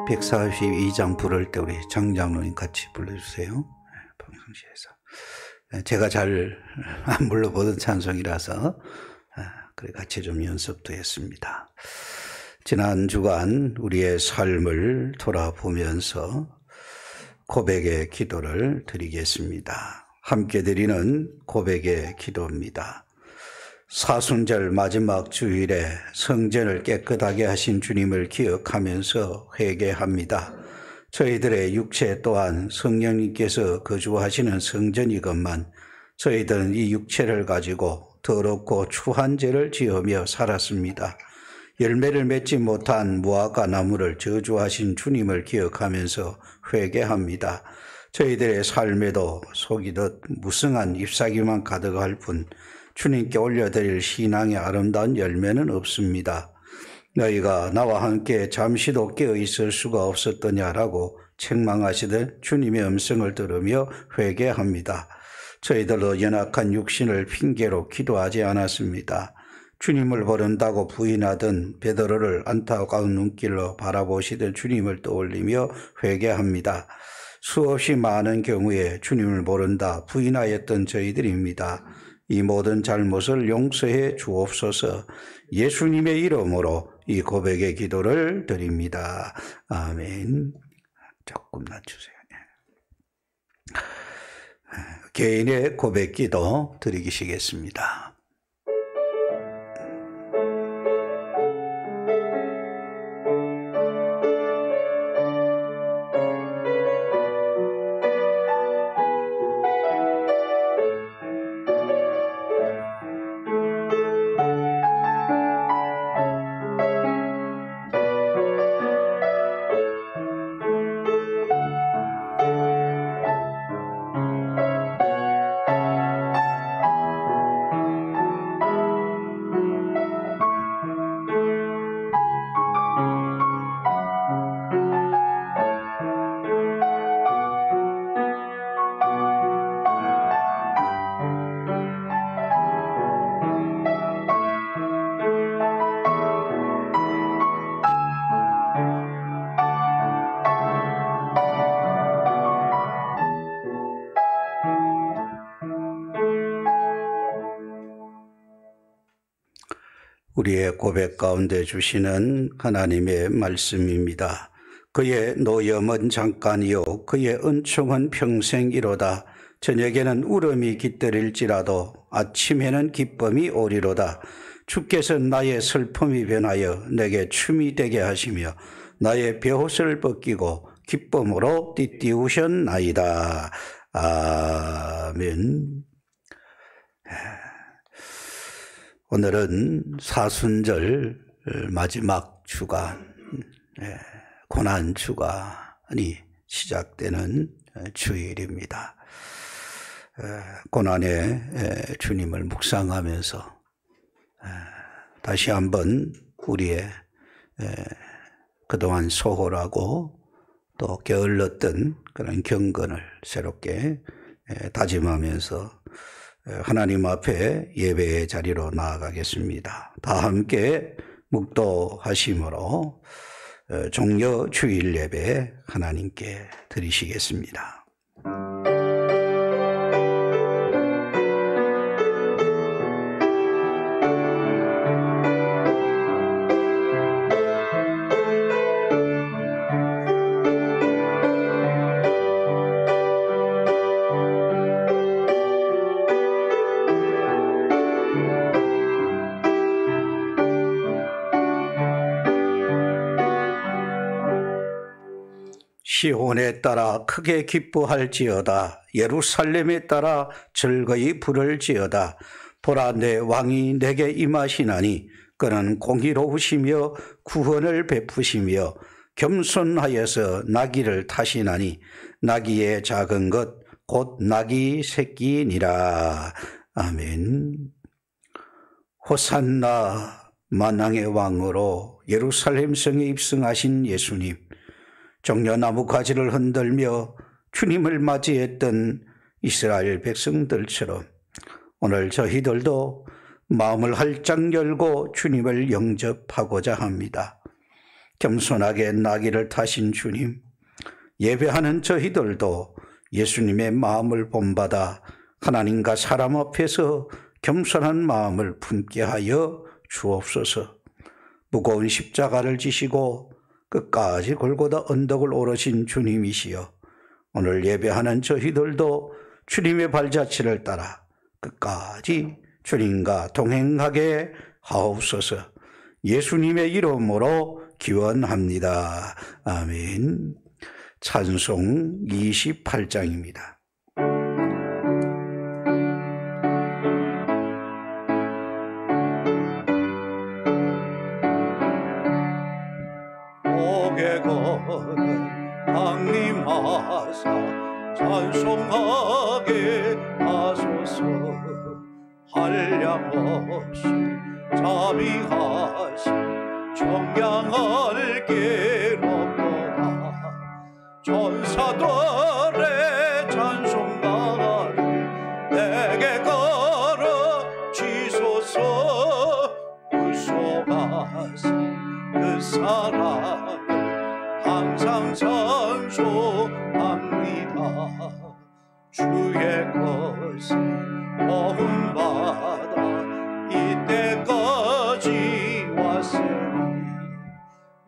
142장 부를 때 우리 장장로님 같이 불러주세요. 평상시에서 제가 잘 안 불러보던 찬송이라서 그래 같이 좀 연습도 했습니다. 지난 주간 우리의 삶을 돌아보면서 고백의 기도를 드리겠습니다. 함께 드리는 고백의 기도입니다. 사순절 마지막 주일에 성전을 깨끗하게 하신 주님을 기억하면서 회개합니다. 저희들의 육체 또한 성령님께서 거주하시는 성전이건만 저희들은 이 육체를 가지고 더럽고 추한 죄를 지으며 살았습니다. 열매를 맺지 못한 무화과 나무를 저주하신 주님을 기억하면서 회개합니다. 저희들의 삶에도 속이듯 무성한 잎사귀만 가득할 뿐 주님께 올려드릴 신앙의 아름다운 열매는 없습니다. 너희가 나와 함께 잠시도 깨어있을 수가 없었더냐라고 책망하시던 주님의 음성을 들으며 회개합니다. 저희들도 연약한 육신을 핑계로 기도하지 않았습니다. 주님을 버린다고 부인하던 베드로를 안타까운 눈길로 바라보시던 주님을 떠올리며 회개합니다. 수없이 많은 경우에 주님을 모른다 부인하였던 저희들입니다. 이 모든 잘못을 용서해 주옵소서. 예수님의 이름으로 이 고백의 기도를 드립니다. 아멘. 조금 낮추세요. 개인의 고백 기도 드리시겠습니다. 우리의 고백 가운데 주시는 하나님의 말씀입니다. 그의 노염은 잠깐이요 그의 은총은 평생이로다. 저녁에는 울음이 깃들일지라도 아침에는 기쁨이 오리로다. 주께서 나의 슬픔이 변하여 내게 춤이 되게 하시며 나의 베옷을 벗기고 기쁨으로 띠띠우셨나이다. 아멘. 오늘은 사순절 마지막 주간, 고난 주간이 시작되는 주일입니다. 고난의 주님을 묵상하면서 다시 한번 우리의 그동안 소홀하고 또 게을렀던 그런 경건을 새롭게 다짐하면서 하나님 앞에 예배의 자리로 나아가겠습니다. 다 함께 묵도하심으로 종려 주일 예배 하나님께 드리시겠습니다. 시온에 따라 크게 기뻐할지어다. 예루살렘에 따라 즐거이 부를지어다. 보라, 내 왕이 내게 임하시나니 그는 공의로우시며 구원을 베푸시며 겸손하여서 나귀를 타시나니 나귀의 작은 것 곧 나귀 새끼니라. 아멘. 호산나 만왕의 왕으로 예루살렘 성에 입성하신 예수님, 종려나무 가지를 흔들며 주님을 맞이했던 이스라엘 백성들처럼 오늘 저희들도 마음을 활짝 열고 주님을 영접하고자 합니다. 겸손하게 나귀를 타신 주님, 예배하는 저희들도 예수님의 마음을 본받아 하나님과 사람 앞에서 겸손한 마음을 품게 하여 주옵소서. 무거운 십자가를 지시고 끝까지 골고다 언덕을 오르신 주님이시여, 오늘 예배하는 저희들도 주님의 발자취를 따라 끝까지 주님과 동행하게 하옵소서. 예수님의 이름으로 기원합니다. 아멘. 찬송 28장입니다. 목에 거는 강림하사 찬송하게 하소서. 한량없이 자비하신 청량할 괴롭도다. 천사들의 찬송가를 내게 걸어 주소서. 구속하신 그 사랑을 항상 찬송합니다. 주의 것을 모험받아 이때까지 왔으니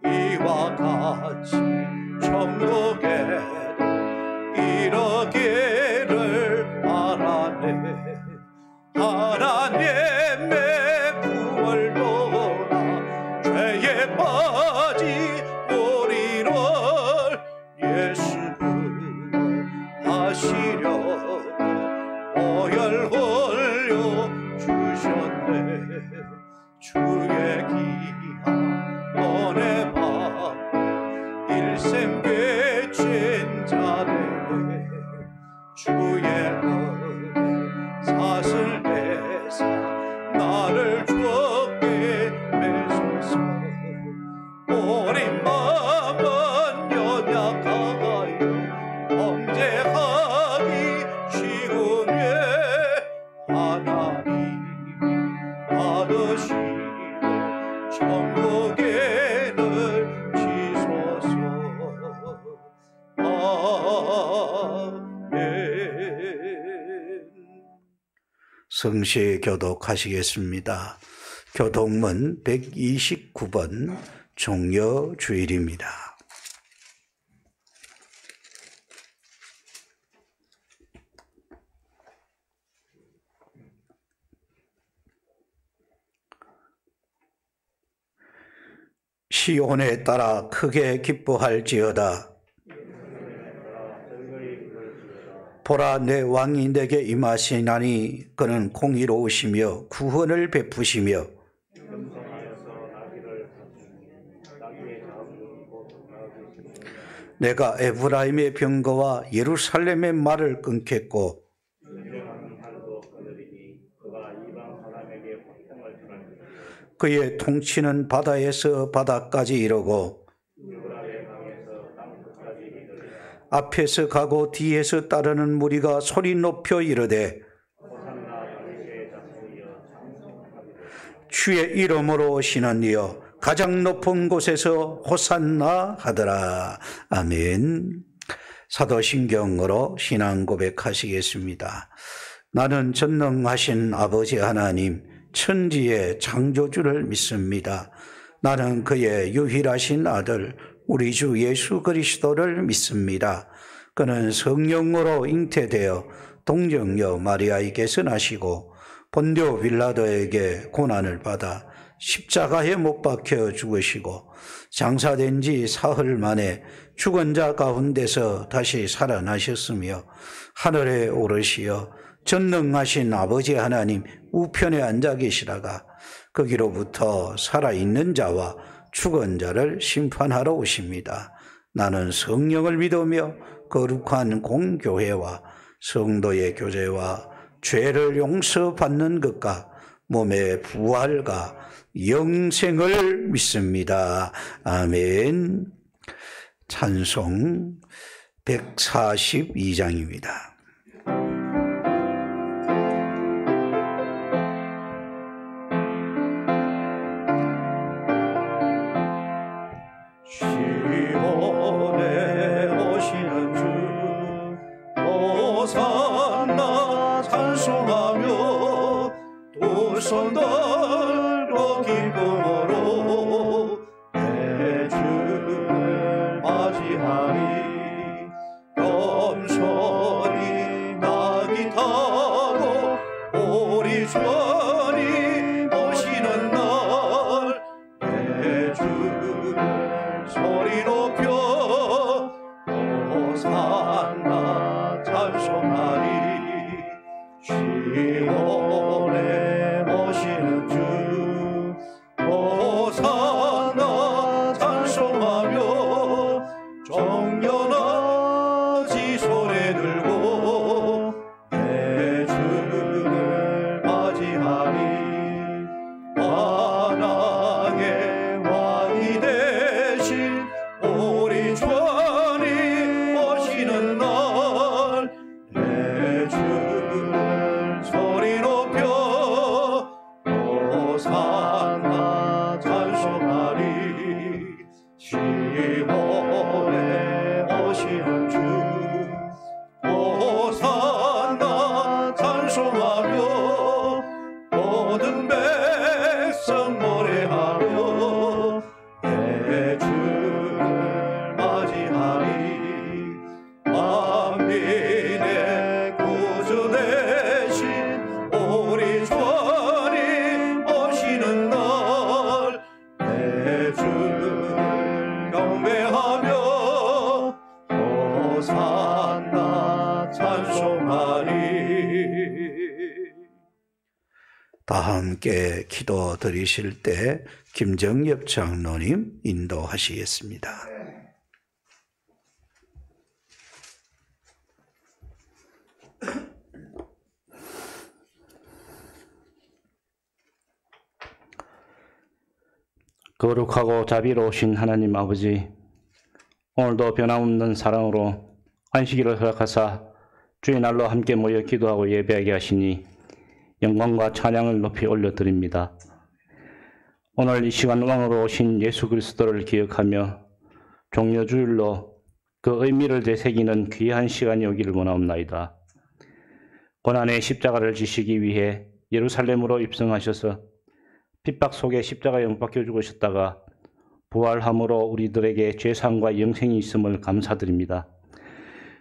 이와 같이 천국에도 이르기를 바라네. 하나님의 품을 떠나 죄에 빠진 우리를 예수 하시려고 오열 흘려 주셨네. 주의 귀한 은혜 받고 일생 빚진 자들에게 주의 은혜 사슬 내사 나를 주께 매소서. 우리 마음은 연약하여 범죄하기 쉬우니 하나님이 받으시고 천국에는 지소서. 아멘. 성시 교독하시겠습니다. 교독문 129번 종려 주일입니다. 시온에 따라 크게 기뻐할지어다. 보라, 내 왕이 내게 임하시나니 그는 공의로우시며 구원을 베푸시며 내가 에브라임의 병거와 예루살렘의 말을 끊겠고 그의 통치는 바다에서 바다까지 이르고 앞에서 가고 뒤에서 따르는 무리가 소리 높여 이르되 주의 이름으로 오시는 이여 가장 높은 곳에서 호산나 하더라. 아멘. 사도신경으로 신앙 고백하시겠습니다. 나는 전능하신 아버지 하나님 천지의 창조주를 믿습니다. 나는 그의 유일하신 아들 우리 주 예수 그리스도를 믿습니다. 그는 성령으로 잉태되어 동정녀 마리아에게서 나시고 본디오 빌라도에게 고난을 받아 십자가에 못 박혀 죽으시고 장사된 지 사흘 만에 죽은 자 가운데서 다시 살아나셨으며 하늘에 오르시어 전능하신 아버지 하나님 우편에 앉아 계시다가 거기로부터 살아있는 자와 죽은 자를 심판하러 오십니다. 나는 성령을 믿으며 거룩한 공교회와 성도의 교제와 죄를 용서받는 것과 몸의 부활과 영생을 믿습니다. 아멘. 찬송 142장입니다. 호산나 찬송하며 두 손 들어 기쁨으로 내 주를 맞이하리. 겸손히 나귀 타고 우리 주님 오시는 날 내 주를 소리 높여 호산나 찬송하리. 시온에 오시는 주 호산나 찬송하며 정연하지 손에 들고 내 주를 맞이하리. 만왕의 왕이 되신 우리 주님 오시는 날 내 주를 소리 높여 호산나 찬송하리. 시온에 오시는 주 호산나 찬송하며 모든 백성 노래하며 내 주를 맞이하리. 만민의 구주 되신 우리 주님 오시는 날 내 주를 경배하며 호산나 찬송하리. 다 함께 기도 드리실 때 김정엽 장로님 인도하시겠습니다. 거룩하고 자비로우신 하나님 아버지, 오늘도 변함없는 사랑으로 안식일을 허락하사 주의 날로 함께 모여 기도하고 예배하게 하시니 영광과 찬양을 높이 올려드립니다. 오늘 이 시간 왕으로 오신 예수 그리스도를 기억하며 종려주일로 그 의미를 되새기는 귀한 시간이 오기를 원하옵나이다. 고난의 십자가를 지시기 위해 예루살렘으로 입성하셔서 핍박 속에 십자가에 못 박혀 죽으셨다가 부활함으로 우리들에게 죄사함과 영생이 있음을 감사드립니다.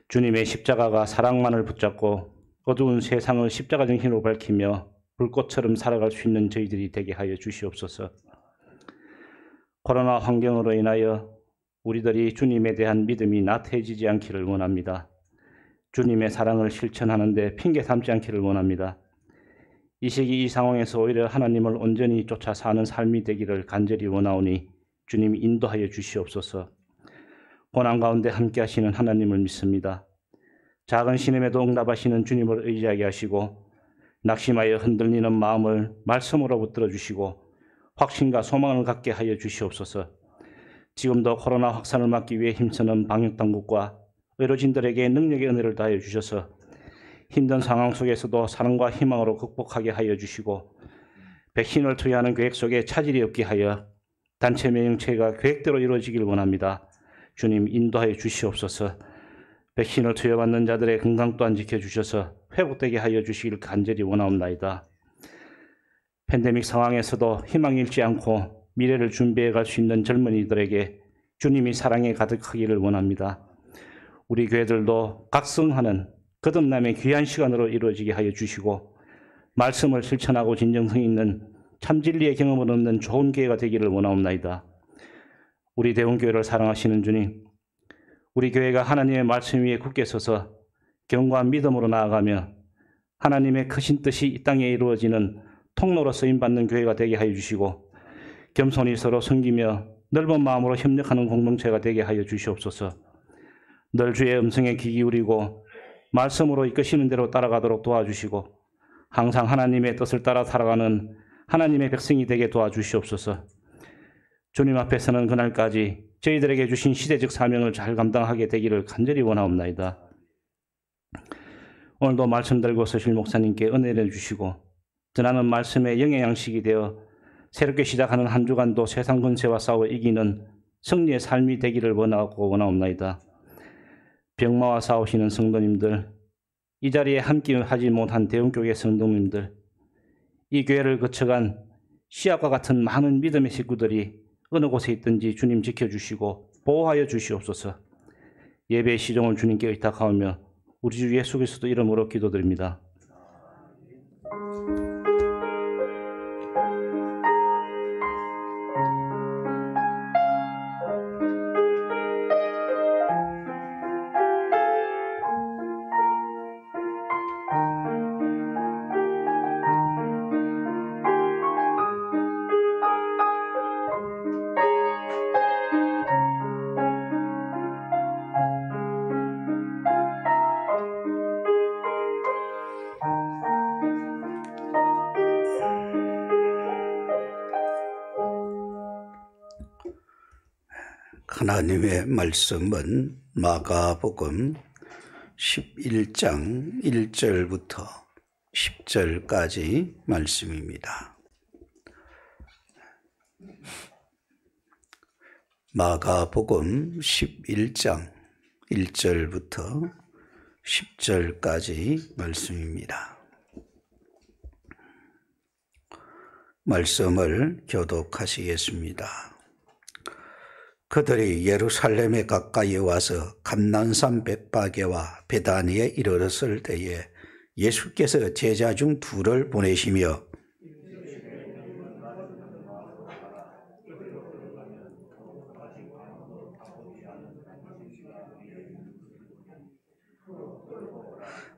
주님의 십자가가 사랑만을 붙잡고 어두운 세상을 십자가 정신으로 밝히며 불꽃처럼 살아갈 수 있는 저희들이 되게 하여 주시옵소서. 코로나 환경으로 인하여 우리들이 주님에 대한 믿음이 나태해지지 않기를 원합니다. 주님의 사랑을 실천하는 데 핑계 삼지 않기를 원합니다. 이 시기 이 상황에서 오히려 하나님을 온전히 쫓아 사는 삶이 되기를 간절히 원하오니 주님 인도하여 주시옵소서. 고난 가운데 함께 하시는 하나님을 믿습니다. 작은 신음에도 응답하시는 주님을 의지하게 하시고 낙심하여 흔들리는 마음을 말씀으로 붙들어 주시고 확신과 소망을 갖게 하여 주시옵소서. 지금도 코로나 확산을 막기 위해 힘쓰는 방역당국과 의료진들에게 능력의 은혜를 다하여 주셔서 힘든 상황 속에서도 사랑과 희망으로 극복하게 하여 주시고 백신을 투여하는 계획 속에 차질이 없게 하여 단체 면역체계가 계획대로 이루어지길 원합니다. 주님 인도하여 주시옵소서. 백신을 투여받는 자들의 건강 또한 지켜주셔서 회복되게 하여 주시길 간절히 원하옵나이다. 팬데믹 상황에서도 희망 잃지 않고 미래를 준비해 갈 수 있는 젊은이들에게 주님이 사랑에 가득하기를 원합니다. 우리 교회들도 각성하는 거듭남의 귀한 시간으로 이루어지게 하여 주시고 말씀을 실천하고 진정성 있는 참진리의 경험을 얻는 좋은 교회가 되기를 원하옵나이다. 우리 대원교회를 사랑하시는 주님, 우리 교회가 하나님의 말씀 위에 굳게 서서 견고한 믿음으로 나아가며 하나님의 크신 뜻이 이 땅에 이루어지는 통로로 쓰임받는 교회가 되게 하여 주시고 겸손히 서로 섬기며 넓은 마음으로 협력하는 공동체가 되게 하여 주시옵소서. 늘 주의 음성에 귀 기울이고 말씀으로 이끄시는 대로 따라가도록 도와주시고 항상 하나님의 뜻을 따라 살아가는 하나님의 백성이 되게 도와주시옵소서. 주님 앞에서는 그날까지 저희들에게 주신 시대적 사명을 잘 감당하게 되기를 간절히 원하옵나이다. 오늘도 말씀 들고 서실 목사님께 은혜를 주시고 전하는 말씀의 영의 양식이 되어 새롭게 시작하는 한 주간도 세상 권세와 싸워 이기는 승리의 삶이 되기를 원하옵나이다. 병마와 싸우시는 성도님들, 이 자리에 함께 하지 못한 대웅교회 성도님들, 이 교회를 거쳐간 씨앗과 같은 많은 믿음의 식구들이 어느 곳에 있든지 주님 지켜주시고 보호하여 주시옵소서. 예배의 시종을 주님께 의탁하오며 우리 주 예수 그리스도 이름으로 기도드립니다. 하나님의 말씀은 마가복음 11장 1절부터 10절까지 말씀입니다. 마가복음 11장 1절부터 10절까지 말씀입니다. 말씀을 교독하시겠습니다. 그들이 예루살렘에 가까이 와서 감난산 벳바게와 베다니에 이르렀을 때에 예수께서 제자 중 둘을 보내시며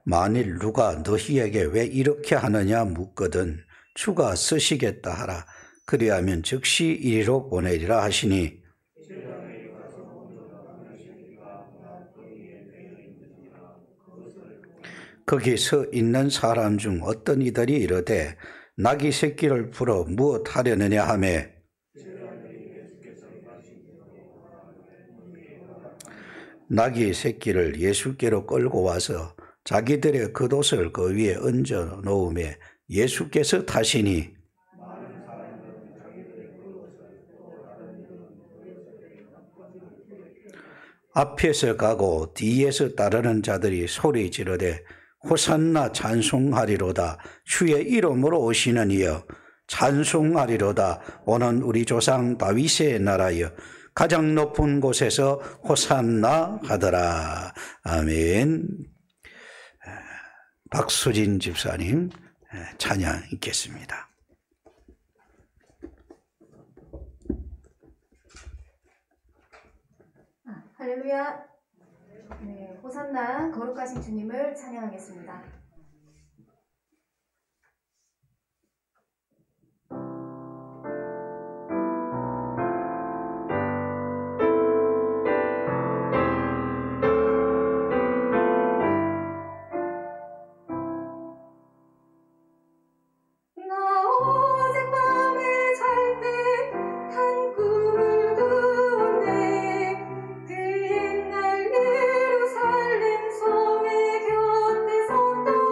만일 누가 너희에게 왜 이렇게 하느냐 묻거든 주가 쓰시겠다 하라. 그리하면 즉시 이리로 보내리라 하시니 거기 서 있는 사람 중 어떤 이들이 이르되 나귀 새끼를 풀어 무엇 하려느냐 하며 나귀 새끼를 예수께로 끌고 와서 자기들의 겉옷을 그 위에 얹어 놓으매 예수께서 타시니 앞에서 가고 뒤에서 따르는 자들이 소리 지르되 호산나 찬송하리로다. 주의 이름으로 오시는 이여 찬송하리로다. 오는 우리 조상 다윗의 나라여 가장 높은 곳에서 호산나 하더라. 아멘. 박수진 집사님 찬양 읽겠습니다. 할렐루야. 네, 호산나 거룩하신 주님을 찬양하겠습니다. 그 옛날 예루살렘 성의 곁에서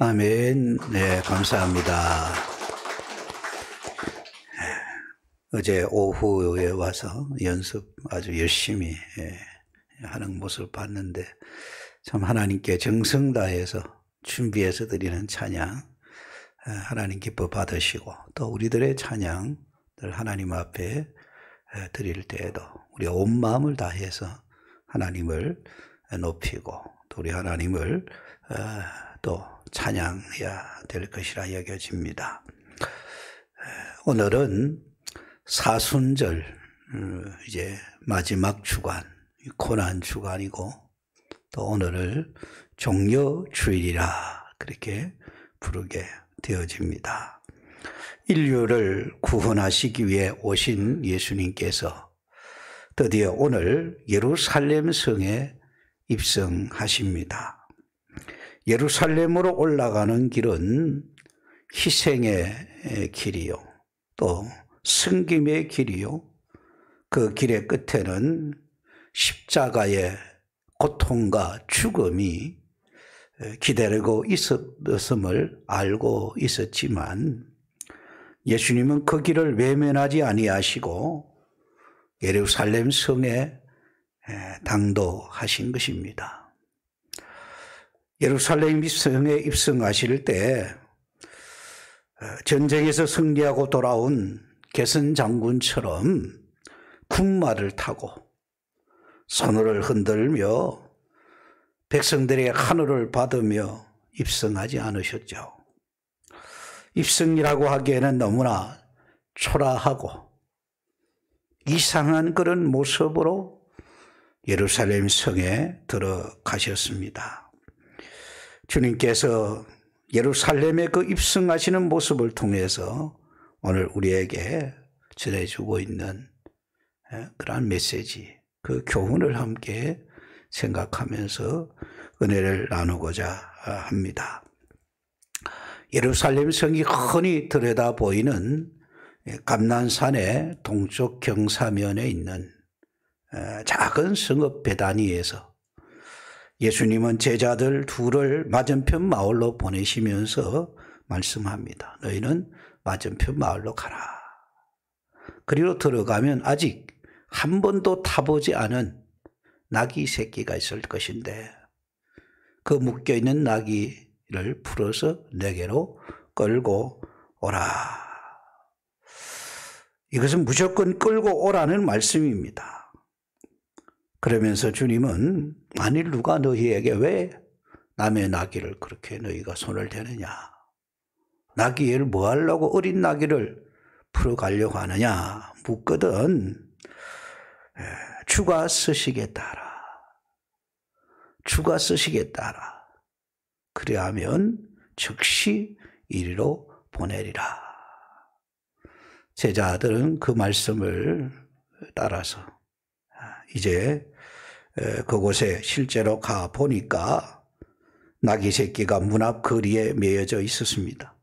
아멘. 네, 감사합니다. 어제 오후에 와서 연습 아주 열심히 하는 모습을 봤는데 참 하나님께 정성 다해서 준비해서 드리는 찬양 하나님 기뻐 받으시고 또 우리들의 찬양을 하나님 앞에 드릴 때에도 우리 온 마음을 다해서 하나님을 높이고 또 우리 하나님을 또 찬양해야 될 것이라 여겨집니다. 오늘은 사순절 이제 마지막 주간 고난 주간이고 또 오늘을 종려주일이라 그렇게 부르게 되어집니다. 인류를 구원하시기 위해 오신 예수님께서 드디어 오늘 예루살렘 성에 입성하십니다. 예루살렘으로 올라가는 길은 희생의 길이요 또 승김의 길이요 그 길의 끝에는 십자가의 고통과 죽음이 기다리고 있었음을 알고 있었지만 예수님은 그 길을 외면하지 아니하시고 예루살렘 성에 당도하신 것입니다. 예루살렘 성에 입성하실 때 전쟁에서 승리하고 돌아온 개선 장군처럼 군마를 타고 손을 흔들며 백성들의 환호를 받으며 입성하지 않으셨죠. 입성이라고 하기에는 너무나 초라하고 이상한 그런 모습으로 예루살렘 성에 들어가셨습니다. 주님께서 예루살렘에 그 입성하시는 모습을 통해서 오늘 우리에게 전해주고 있는 그러한 메시지, 그 교훈을 함께 생각하면서 은혜를 나누고자 합니다. 예루살렘 성이 흔히 들여다 보이는 감난산의 동쪽 경사면에 있는 작은 성읍 베다니에서 예수님은 제자들 둘을 맞은편 마을로 보내시면서 말씀합니다. 너희는 맞은편 마을로 가라. 그리로 들어가면 아직 한 번도 타보지 않은 나귀 새끼가 있을 것인데 그 묶여있는 나귀를 풀어서 내게로 끌고 오라. 이것은 무조건 끌고 오라는 말씀입니다. 그러면서 주님은 만일 누가 너희에게 왜 남의 나귀를 그렇게 너희가 손을 대느냐, 나귀를 뭐 하려고 어린 나귀를 풀어가려고 하느냐 묻거든 주가 쓰시겠다라. 주가 쓰시겠다라. 그래야면 즉시 이리로 보내리라. 제자들은 그 말씀을 따라서 이제 그곳에 실제로 가 보니까 나귀 새끼가 문 앞 거리에 메어져 있었습니다.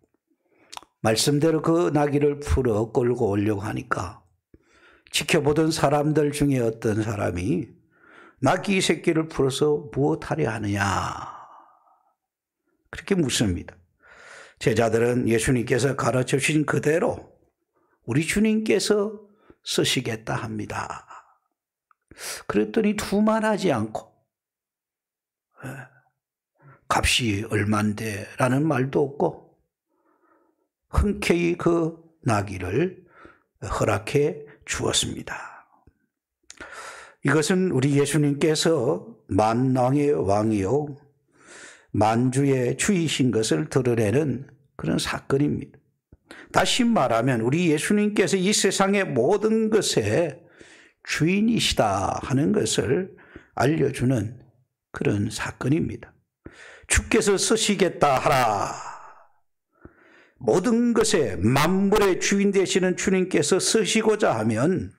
말씀대로 그 나귀를 풀어 끌고 오려고 하니까 지켜보던 사람들 중에 어떤 사람이 나귀 새끼를 풀어서 무엇하려 하느냐 그렇게 묻습니다. 제자들은 예수님께서 가르쳐 주신 그대로 우리 주님께서 쓰시겠다 합니다. 그랬더니 두말하지 않고 값이 얼만데 라는 말도 없고 흔쾌히 그 나귀를 허락해 주었습니다. 이것은 우리 예수님께서 만왕의 왕이요 만주의 주이신 것을 드러내는 그런 사건입니다. 다시 말하면 우리 예수님께서 이 세상의 모든 것의 주인이시다 하는 것을 알려주는 그런 사건입니다. 주께서 쓰시겠다 하라. 모든 것에 만물의 주인 되시는 주님께서 쓰시고자 하면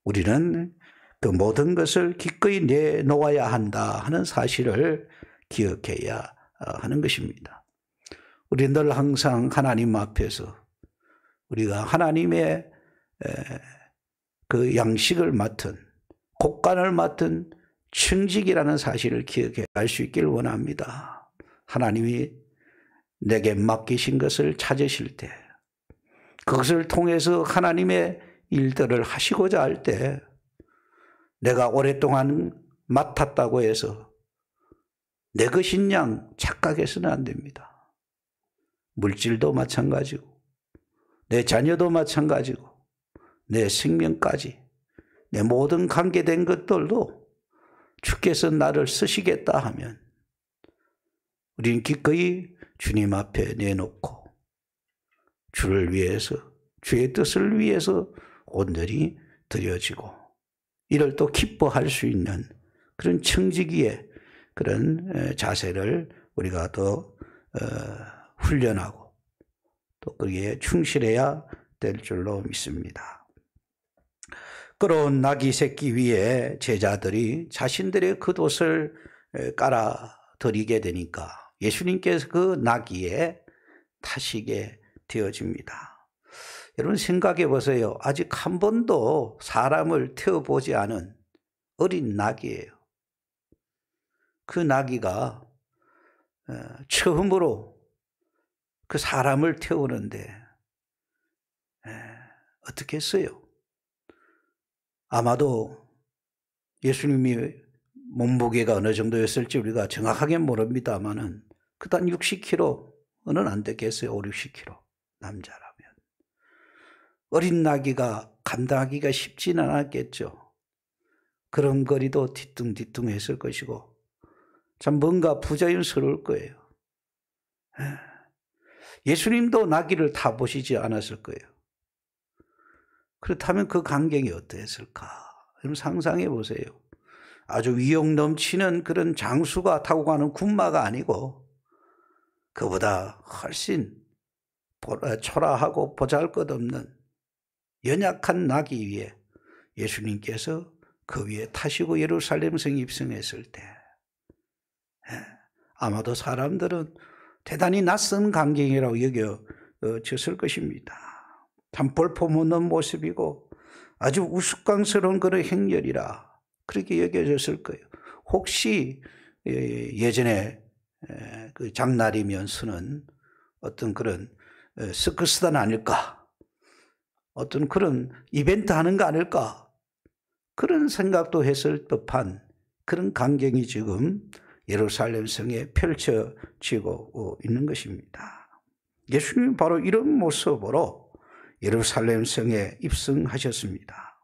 우리는 그 모든 것을 기꺼이 내놓아야 한다 하는 사실을 기억해야 하는 것입니다. 우리 늘 항상 하나님 앞에서 우리가 하나님의 그 양식을 맡은 곡간을 맡은 청직이라는 사실을 기억해 알 수 있기를 원합니다. 하나님이 내게 맡기신 것을 찾으실 때 그것을 통해서 하나님의 일들을 하시고자 할 때 내가 오랫동안 맡았다고 해서 내 것인 양 착각해서는 안 됩니다. 물질도 마찬가지고 내 자녀도 마찬가지고 내 생명까지 내 모든 관계된 것들도 주께서 나를 쓰시겠다 하면 우리는 기꺼이 주님 앞에 내놓고 주를 위해서 주의 뜻을 위해서 온전히 드려지고 이를 또 기뻐할 수 있는 그런 청지기의 그런 자세를 우리가 더 훈련하고 또 거기에 충실해야 될 줄로 믿습니다. 끌어온 나귀 새끼 위에 제자들이 자신들의 겉옷을 깔아드리게 되니까 예수님께서 그 나귀에 타시게 되어집니다. 여러분 생각해 보세요. 아직 한 번도 사람을 태워보지 않은 어린 나귀예요. 그 나귀가 처음으로 그 사람을 태우는데 어떻게 했어요? 아마도 예수님이 몸무게가 어느 정도였을지 우리가 정확하게 모릅니다만은 그단 60kg는 안 됐겠어요. 5, 60kg 남자라면. 어린 나귀가 감당하기가 쉽지는 않았겠죠. 그런 거리도 뒤뚱뒤뚱 했을 것이고 참 뭔가 부자연스러울 거예요. 예수님도 나귀를 타보시지 않았을 거예요. 그렇다면 그 광경이 어떠했을까? 여러분 상상해 보세요. 아주 위용 넘치는 그런 장수가 타고 가는 군마가 아니고 그보다 훨씬 초라하고 보잘것없는 연약한 나귀 위에 예수님께서 그 위에 타시고 예루살렘 성 입성했을 때 아마도 사람들은 대단히 낯선 광경이라고 여겨졌을 것입니다. 참 볼품없는 모습이고 아주 우스꽝스러운 그런 행렬이라 그렇게 여겨졌을 거예요. 혹시 예전에 그 장날이면 쓰는 어떤 그런 서커스단 아닐까? 어떤 그런 이벤트 하는 거 아닐까? 그런 생각도 했을 법한 그런 광경이 지금 예루살렘 성에 펼쳐지고 있는 것입니다. 예수님이 바로 이런 모습으로 예루살렘 성에 입성하셨습니다.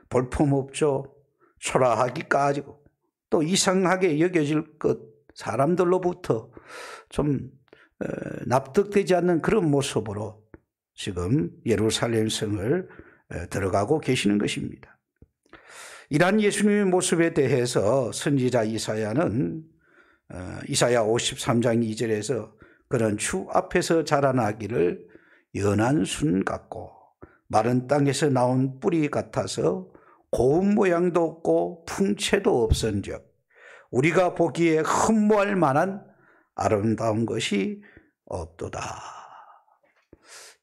볼품없죠. 초라하기까지고 또 이상하게 여겨질 것 사람들로부터 좀 납득되지 않는 그런 모습으로 지금 예루살렘 성을 들어가고 계시는 것입니다. 이러한 예수님의 모습에 대해서 선지자 이사야는 이사야 53장 2절에서 그런 추 앞에서 자라나기를 연한 순 같고 마른 땅에서 나온 뿌리 같아서 고운 모양도 없고 풍채도 없은즉 우리가 보기에 흠모할 만한 아름다운 것이 없도다.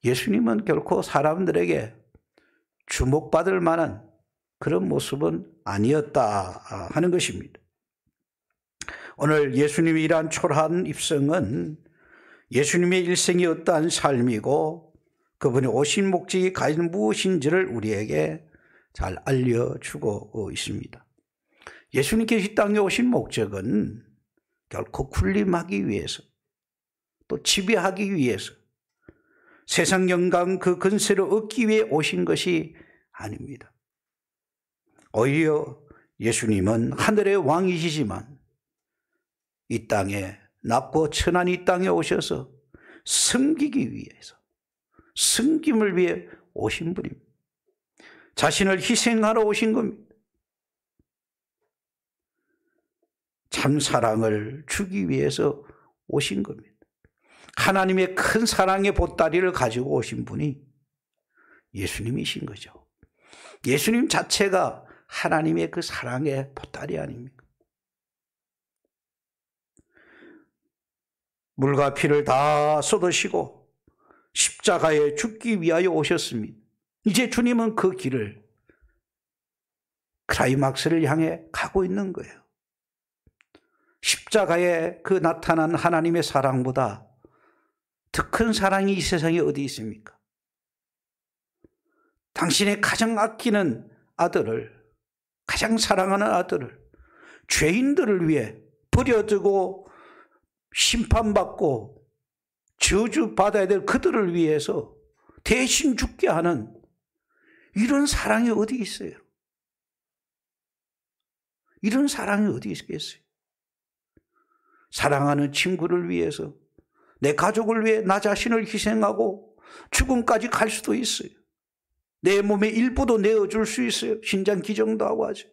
예수님은 결코 사람들에게 주목받을 만한 그런 모습은 아니었다 하는 것입니다. 오늘 예수님이 이러한 초라한 입성은 예수님의 일생이 어떠한 삶이고 그분이 오신 목적이 가진 무엇인지를 우리에게 잘 알려주고 있습니다. 예수님께서 이 땅에 오신 목적은 결코 군림하기 위해서 또 지배하기 위해서 세상 영광 그 근세를 얻기 위해 오신 것이 아닙니다. 오히려 예수님은 하늘의 왕이시지만 이 땅에 낮고 천한 이 땅에 오셔서 섬기기 위해서 섬김을 위해 오신 분입니다. 자신을 희생하러 오신 겁니다. 참 사랑을 주기 위해서 오신 겁니다. 하나님의 큰 사랑의 보따리를 가지고 오신 분이 예수님이신 거죠. 예수님 자체가 하나님의 그 사랑의 보따리 아닙니까? 물과 피를 다 쏟으시고 십자가에 죽기 위하여 오셨습니다. 이제 주님은 그 길을 클라이막스를 향해 가고 있는 거예요. 십자가에 그 나타난 하나님의 사랑보다 더 큰 사랑이 이 세상에 어디 있습니까? 당신의 가장 아끼는 아들을, 가장 사랑하는 아들을 죄인들을 위해 버려두고 심판받고 저주받아야 될 그들을 위해서 대신 죽게 하는 이런 사랑이 어디 있어요? 이런 사랑이 어디 있겠어요? 사랑하는 친구를 위해서 내 가족을 위해 나 자신을 희생하고 죽음까지 갈 수도 있어요. 내 몸의 일부도 내어줄 수 있어요. 신장 기정도 하고 하죠.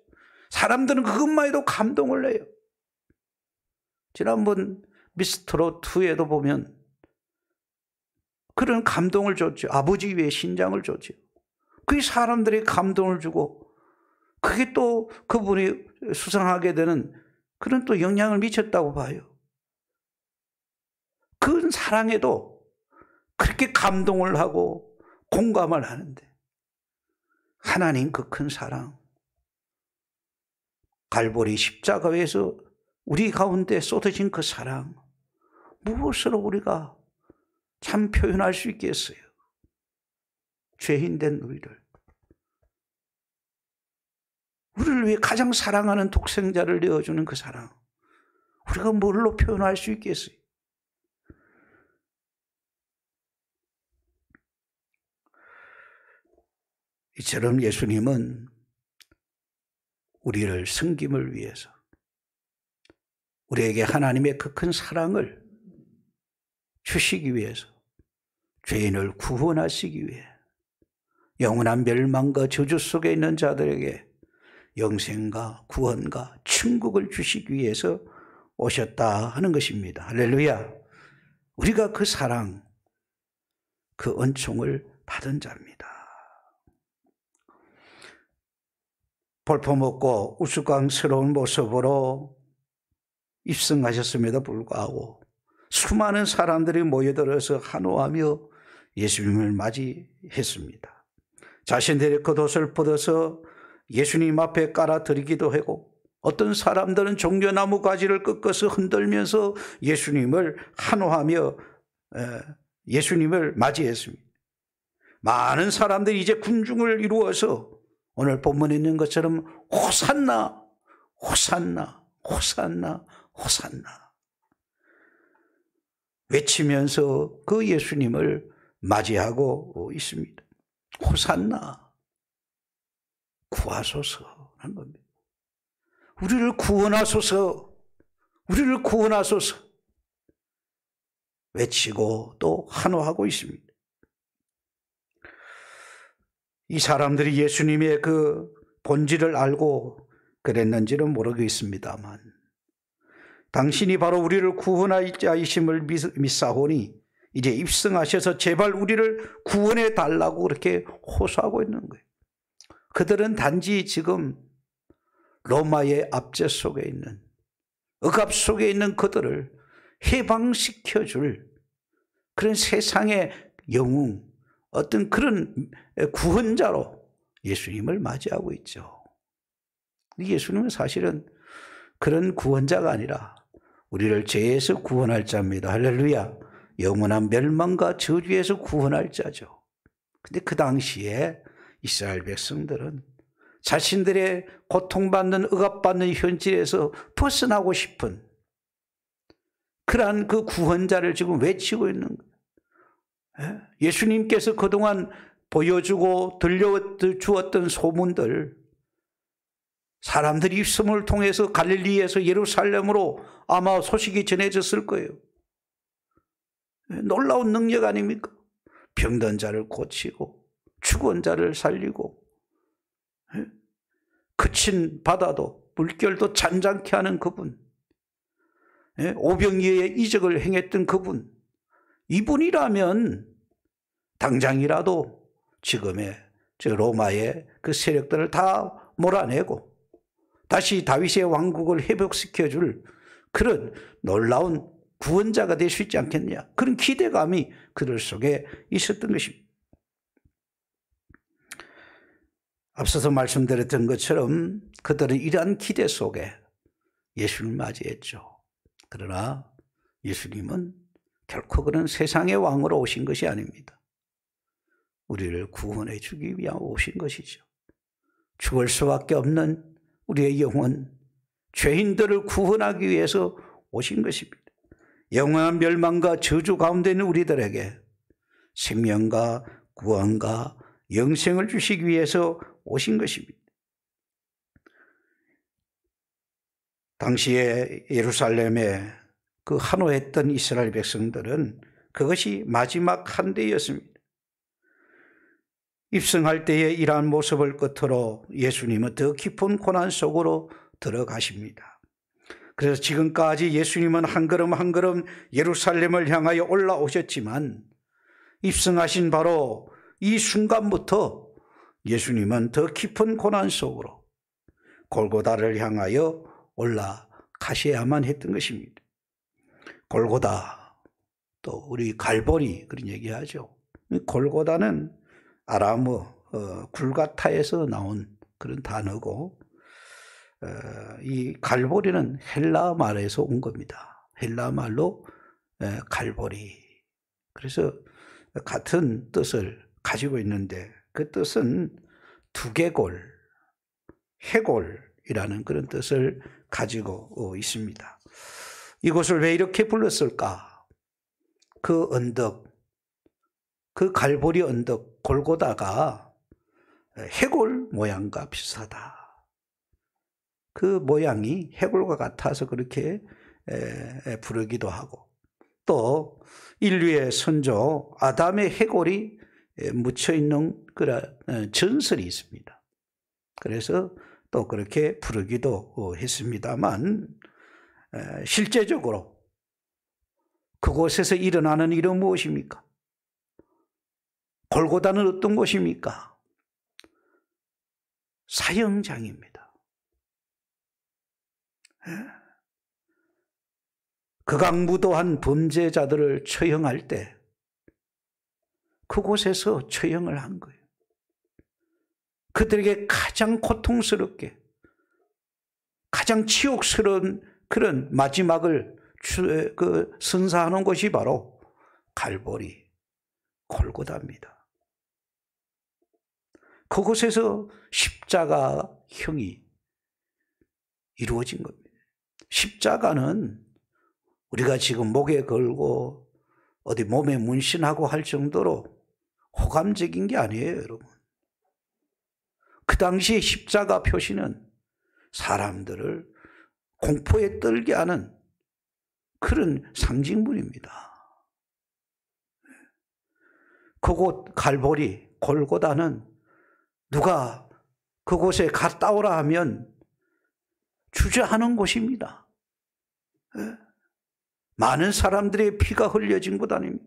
사람들은 그것만 해도 감동을 해요. 지난번 미스트롯 2에도 보면 그런 감동을 줬죠. 아버지 위해 신장을 줬죠. 그게 사람들이 감동을 주고 그게 또 그분이 수상하게 되는 그런 또 영향을 미쳤다고 봐요. 그 사랑에도 그렇게 감동을 하고 공감을 하는데 하나님 그 큰 사랑 갈보리 십자가에서 우리 가운데 쏟아진 그 사랑 무엇으로 우리가 참 표현할 수 있겠어요? 죄인된 우리를 위해 가장 사랑하는 독생자를 내어주는 그 사랑 우리가 뭘로 표현할 수 있겠어요? 이처럼 예수님은 우리를 섬김을 위해서 우리에게 하나님의 그 큰 사랑을 주시기 위해서 죄인을 구원하시기 위해 영원한 멸망과 저주 속에 있는 자들에게 영생과 구원과 천국을 주시기 위해서 오셨다 하는 것입니다. 할렐루야. 우리가 그 사랑, 그 은총을 받은 자입니다. 볼품없고 우스꽝스러운 모습으로 입성하셨음에도 불구하고 수많은 사람들이 모여들어서 환호하며 예수님을 맞이했습니다. 자신들의 겉옷을 벗어서 예수님 앞에 깔아드리기도 하고 어떤 사람들은 종려나무 가지를 꺾어서 흔들면서 예수님을 환호하며 예수님을 맞이했습니다. 많은 사람들이 이제 군중을 이루어서 오늘 본문에 있는 것처럼 호산나, 호산나, 호산나, 호산나 외치면서 그 예수님을 맞이하고 있습니다. 호산나, 구하소서 하는 겁니다. 우리를 구원하소서, 우리를 구원하소서 외치고 또 환호하고 있습니다. 이 사람들이 예수님의 그 본질을 알고 그랬는지는 모르겠습니다만 당신이 바로 우리를 구원할 자이심을 믿사오니 이제 입성하셔서 제발 우리를 구원해 달라고 그렇게 호소하고 있는 거예요. 그들은 단지 지금 로마의 압제 속에 있는, 억압 속에 있는 그들을 해방시켜줄 그런 세상의 영웅, 어떤 그런 구원자로 예수님을 맞이하고 있죠. 예수님은 사실은 그런 구원자가 아니라 우리를 죄에서 구원할 자입니다. 할렐루야. 영원한 멸망과 저주에서 구원할 자죠. 근데 그 당시에 이스라엘 백성들은 자신들의 고통받는, 억압받는 현실에서 벗어나고 싶은 그러한 그 구원자를 지금 외치고 있는 거예요. 예수님께서 그동안 보여주고 들려주었던 소문들, 사람들이 입성을 통해서 갈릴리에서 예루살렘으로 아마 소식이 전해졌을 거예요. 놀라운 능력 아닙니까? 병든 자를 고치고 죽은 자를 살리고 그친 바다도 물결도 잔잔케 하는 그분, 오병이어의 이적을 행했던 그분, 이분이라면 당장이라도 지금의 저 로마의 그 세력들을 다 몰아내고 다시 다윗의 왕국을 회복시켜줄 그런 놀라운 구원자가 될 수 있지 않겠냐, 그런 기대감이 그들 속에 있었던 것입니다. 앞서서 말씀드렸던 것처럼 그들은 이러한 기대 속에 예수님을 맞이했죠. 그러나 예수님은 결코 그런 세상의 왕으로 오신 것이 아닙니다. 우리를 구원해 주기 위하여 오신 것이죠. 죽을 수밖에 없는 우리의 영혼, 죄인들을 구원하기 위해서 오신 것입니다. 영원한 멸망과 저주 가운데 있는 우리들에게 생명과 구원과 영생을 주시기 위해서 오신 것입니다. 당시에 예루살렘에 그 한호했던 이스라엘 백성들은 그것이 마지막 한대였습니다. 입성할 때의 이러한 모습을 끝으로 예수님은 더 깊은 고난 속으로 들어가십니다. 그래서 지금까지 예수님은 한 걸음 한 걸음 예루살렘을 향하여 올라오셨지만 입성하신 바로 이 순간부터 예수님은 더 깊은 고난 속으로 골고다를 향하여 올라가셔야만 했던 것입니다. 골고다, 또 우리 갈보리 그런 얘기하죠. 골고다는 아람어 굴가타에서 나온 그런 단어고, 이 갈보리는 헬라 말에서 온 겁니다. 헬라 말로 갈보리. 그래서 같은 뜻을 가지고 있는데 그 뜻은 두개골, 해골이라는 그런 뜻을 가지고 있습니다. 이곳을 왜 이렇게 불렀을까? 그 언덕, 그 갈보리 언덕 골고다가 해골 모양과 비슷하다. 그 모양이 해골과 같아서 그렇게 부르기도 하고, 또 인류의 선조 아담의 해골이 묻혀있는 그런 전설이 있습니다. 그래서 또 그렇게 부르기도 했습니다만, 실제적으로 그곳에서 일어나는 일은 무엇입니까? 골고다는 어떤 곳입니까? 사형장입니다. 극악무도한 범죄자들을 처형할 때 그곳에서 처형을 한 거예요. 그들에게 가장 고통스럽게, 가장 치욕스러운 그런 마지막을 선사하는 것이 바로 갈보리, 골고다입니다. 그곳에서 십자가형이 이루어진 겁니다. 십자가는 우리가 지금 목에 걸고 어디 몸에 문신하고 할 정도로 호감적인 게 아니에요, 여러분. 그 당시에 십자가 표시는 사람들을 공포에 떨게 하는 그런 상징물입니다. 그곳 갈보리, 골고다는 누가 그곳에 갔다 오라 하면 주저하는 곳입니다. 많은 사람들의 피가 흘려진 것 아닙니까?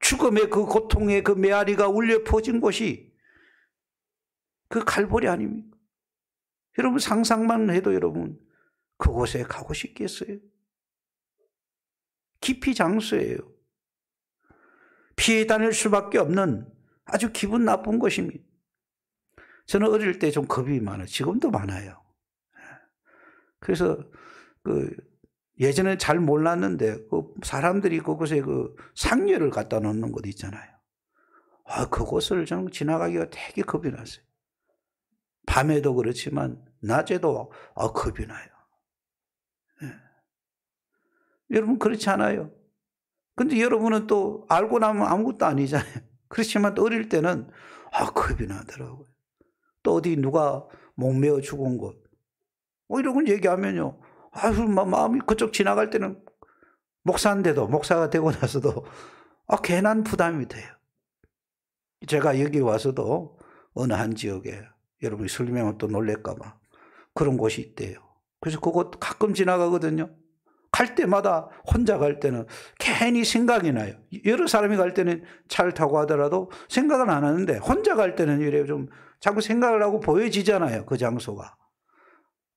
죽음의 그 고통의 그 메아리가 울려 퍼진 곳이 그 갈보리 아닙니까? 여러분 상상만 해도 여러분 그곳에 가고 싶겠어요? 깊이 장소예요. 피해 다닐 수밖에 없는 아주 기분 나쁜 곳입니다. 저는 어릴 때 좀 겁이 많아요. 지금도 많아요. 그래서 예전에 잘 몰랐는데 사람들이 그곳에 상류를 갖다 놓는 곳 있잖아요. 그곳을 저는 지나가기가 되게 겁이 났어요. 밤에도 그렇지만 낮에도 겁이 나요. 여러분 그렇지 않아요? 근데 여러분은 또 알고 나면 아무것도 아니잖아요. 그렇지만 또 어릴 때는 겁이 나더라고요. 또 어디 누가 목매어 죽은 곳 이런 걸 얘기하면요. 마음이 그쪽 지나갈 때는 목사인데도 목사가 되고 나서도 괜한 부담이 돼요. 제가 여기 와서도 어느 한 지역에 여러분이 설명하면 또 놀랄까 봐 그런 곳이 있대요. 그래서 그곳 가끔 지나가거든요. 갈 때마다 혼자 갈 때는 괜히 생각이 나요. 여러 사람이 갈 때는 차를 타고 하더라도 생각은 안 하는데 혼자 갈 때는 이래 좀 자꾸 생각을 하고 보여지잖아요. 그 장소가.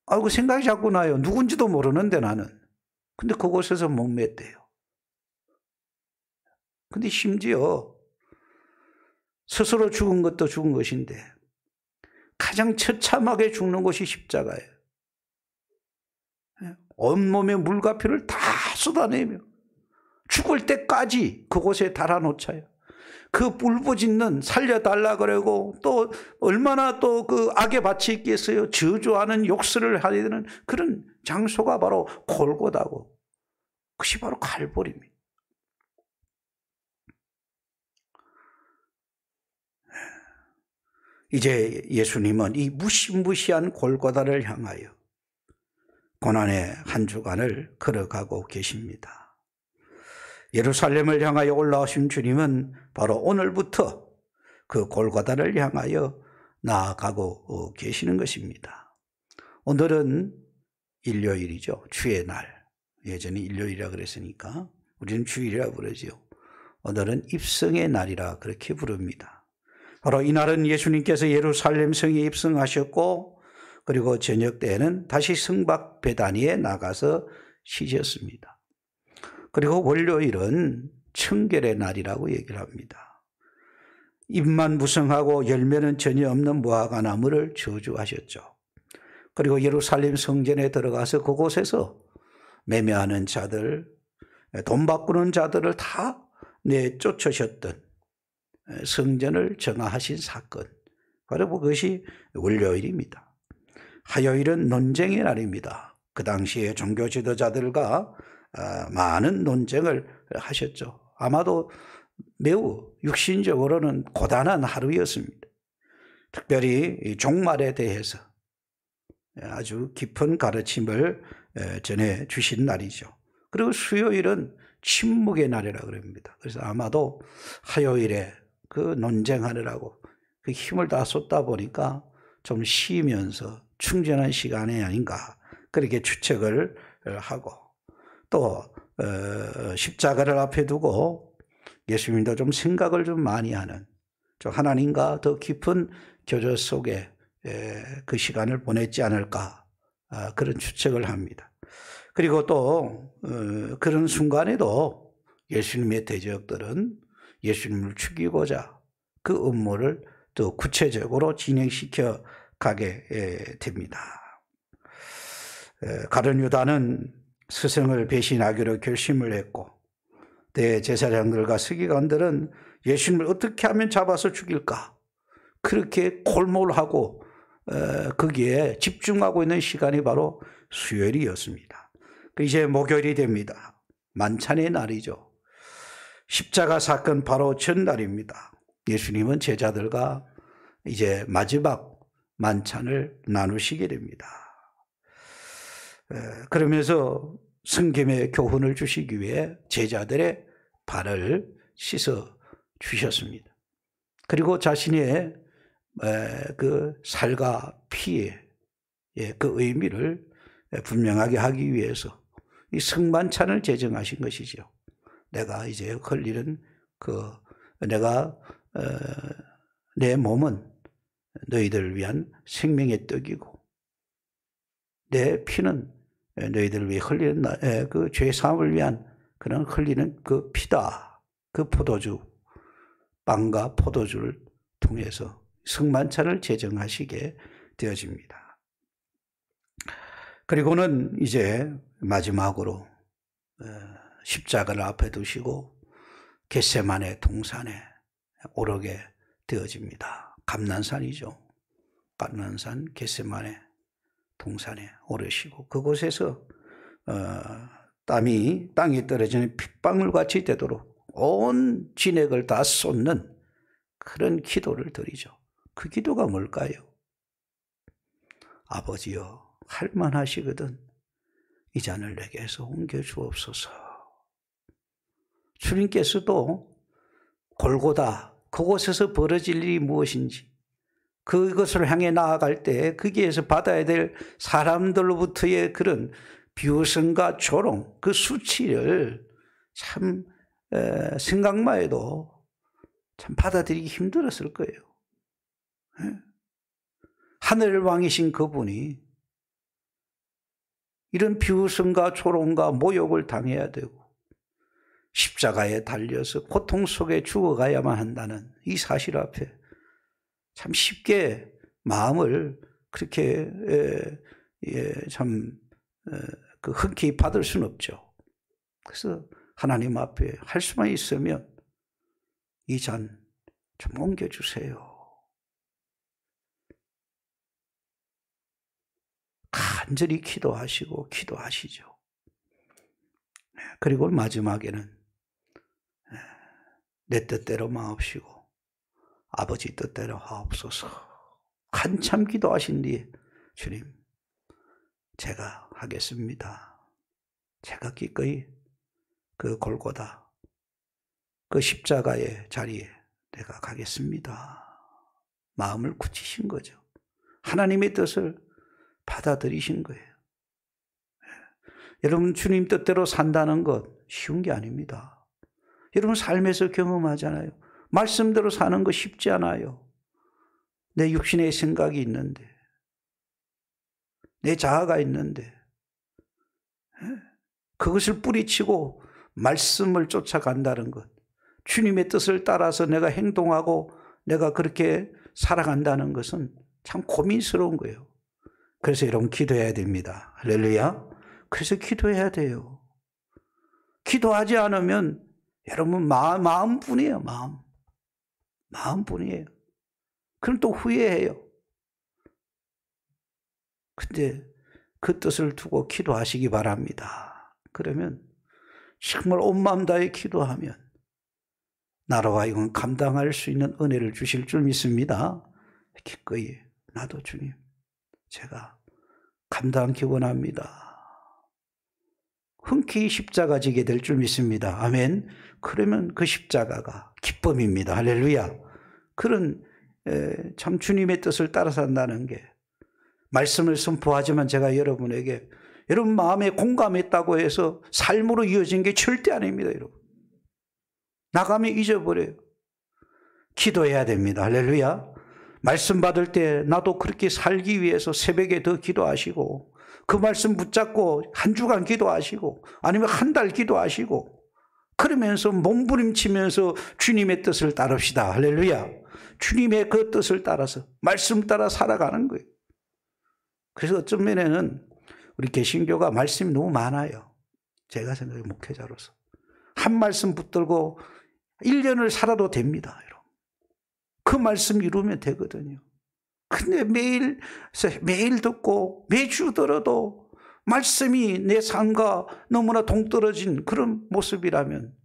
그 생각이 자꾸 나요. 누군지도 모르는데 나는. 근데 그곳에서 목맸대요. 근데 심지어 스스로 죽은 것도 죽은 것인데 가장 처참하게 죽는 곳이 십자가예요. 온몸에 물과 피를 다 쏟아내며 죽을 때까지 그곳에 달아놓자요. 그 울부짖는 살려달라 그러고 또 얼마나 또 그 악에 바치 있겠어요. 저주하는 욕설을 하게 되는 그런 장소가 바로 골고다고. 그것이 바로 갈보리입니다. 이제 예수님은 이 무시무시한 골고다를 향하여 고난의 한 주간을 걸어가고 계십니다. 예루살렘을 향하여 올라오신 주님은 바로 오늘부터 그 골고다를 향하여 나아가고 계시는 것입니다. 오늘은 일요일이죠. 주의 날. 예전에 일요일이라 그랬으니까 우리는 주일이라 부르죠. 오늘은 입성의 날이라 그렇게 부릅니다. 바로 이날은 예수님께서 예루살렘 성에 입성하셨고 그리고 저녁 때에는 다시 성박 베다니에 나가서 쉬셨습니다. 그리고 월요일은 청결의 날이라고 얘기를 합니다. 잎만 무성하고 열매는 전혀 없는 무화과 나무를 저주하셨죠. 그리고 예루살렘 성전에 들어가서 그곳에서 매매하는 자들, 돈 바꾸는 자들을 다 내쫓으셨던 성전을 정화하신 사건, 바로 그것이 월요일입니다. 화요일은 논쟁의 날입니다. 그 당시에 종교 지도자들과 많은 논쟁을 하셨죠. 아마도 매우 육신적으로는 고단한 하루였습니다. 특별히 종말에 대해서 아주 깊은 가르침을 전해 주신 날이죠. 그리고 수요일은 침묵의 날이라고 그럽니다. 그래서 아마도 화요일에 그 논쟁하느라고 그 힘을 다 쏟다 보니까 좀 쉬면서 충전한 시간이 아닌가 그렇게 추측을 하고 또 십자가를 앞에 두고 예수님도 좀 생각을 좀 많이 하는 좀 하나님과 더 깊은 교제 속에 그 시간을 보냈지 않을까 그런 추측을 합니다. 그리고 또 그런 순간에도 예수님의 대적들은 예수님을 죽이고자 그 음모를 또 구체적으로 진행시켜 가게 됩니다. 가룟 유다는 스승을 배신하기로 결심을 했고 대제사장들과 서기관들은 예수님을 어떻게 하면 잡아서 죽일까 그렇게 골몰하고 거기에 집중하고 있는 시간이 바로 수요일이었습니다. 이제 목요일이 됩니다. 만찬의 날이죠. 십자가 사건 바로 전날입니다. 예수님은 제자들과 이제 마지막 만찬을 나누시게 됩니다. 그러면서 성김의 교훈을 주시기 위해 제자들의 발을 씻어 주셨습니다. 그리고 자신의 그 살과 피의 그 의미를 분명하게 하기 위해서 이 성만찬을 제정하신 것이죠. 내가 이제 흘리는 내 몸은 너희들을 위한 생명의 떡이고 내 피는 너희들을 위해 흘리는 그 죄사함을 위한 그런 흘리는 그 피다. 그 포도주, 빵과 포도주를 통해서 성만찬을 제정하시게 되어집니다. 그리고는 이제 마지막으로 십자가를 앞에 두시고 겟세마네 동산에 오르게 되어집니다. 감난산이죠. 감난산 겟세마네 동산에 오르시고 그곳에서 땅에 떨어지는 핏방울 같이 되도록 온 진액을 다 쏟는 그런 기도를 드리죠. 그 기도가 뭘까요? 아버지여, 할만하시거든 이 잔을 내게서 옮겨 주옵소서. 주님께서도 골고다 그곳에서 벌어질 일이 무엇인지 그것을 향해 나아갈 때 거기에서 받아야 될 사람들로부터의 그런 비웃음과 조롱, 그 수치를 참 생각만 해도 참 받아들이기 힘들었을 거예요. 하늘 왕이신 그분이 이런 비웃음과 조롱과 모욕을 당해야 되고 십자가에 달려서 고통 속에 죽어가야만 한다는 이 사실 앞에 참 쉽게 마음을 그렇게 흔쾌히 받을 수는 없죠. 그래서 하나님 앞에 할 수만 있으면 이 잔 좀 옮겨주세요. 간절히 기도하시고 기도하시죠. 그리고 마지막에는 내 뜻대로 마옵시고 아버지 뜻대로 하옵소서. 한참 기도하신 뒤에 주님 제가 하겠습니다. 제가 기꺼이 그 골고다 그 십자가의 자리에 내가 가겠습니다. 마음을 굳히신 거죠. 하나님의 뜻을 받아들이신 거예요. 여러분 주님 뜻대로 산다는 것 쉬운 게 아닙니다. 여러분 삶에서 경험하잖아요. 말씀대로 사는 거 쉽지 않아요. 내 육신의 생각이 있는데 내 자아가 있는데 그것을 뿌리치고 말씀을 쫓아간다는 것, 주님의 뜻을 따라서 내가 행동하고 내가 그렇게 살아간다는 것은 참 고민스러운 거예요. 그래서 여러분 기도해야 됩니다. 할렐루야. 그래서 기도해야 돼요. 기도하지 않으면 여러분 마음뿐이에요. 마음뿐이에요. 그럼 또 후회해요. 근데 그 뜻을 두고 기도하시기 바랍니다. 그러면 정말 온 마음 다해 기도하면 나로 하여금 감당할 수 있는 은혜를 주실 줄 믿습니다. 기꺼이 나도 주님 제가 감당하기 원합니다. 흔쾌히 십자가 지게 될 줄 믿습니다. 아멘. 그러면 그 십자가가 기쁨입니다. 할렐루야. 그런 참 주님의 뜻을 따라 산다는 게 말씀을 선포하지만 제가 여러분에게 여러분 마음에 공감했다고 해서 삶으로 이어진 게 절대 아닙니다. 여러분 나가면 잊어버려요. 기도해야 됩니다. 할렐루야. 말씀 받을 때 나도 그렇게 살기 위해서 새벽에 더 기도하시고 그 말씀 붙잡고 한 주간 기도하시고 아니면 한 달 기도하시고 그러면서 몸부림치면서 주님의 뜻을 따릅시다. 할렐루야. 주님의 그 뜻을 따라서 말씀 따라 살아가는 거예요. 그래서 어떤 면에는 우리 개신교가 말씀이 너무 많아요. 제가 생각해 목회자로서 한 말씀 붙들고 1년을 살아도 됩니다. 여러분. 그 말씀 이루면 되거든요. 근데 매일 듣고 매주 들어도 말씀이 내 삶과 너무나 동떨어진 그런 모습이라면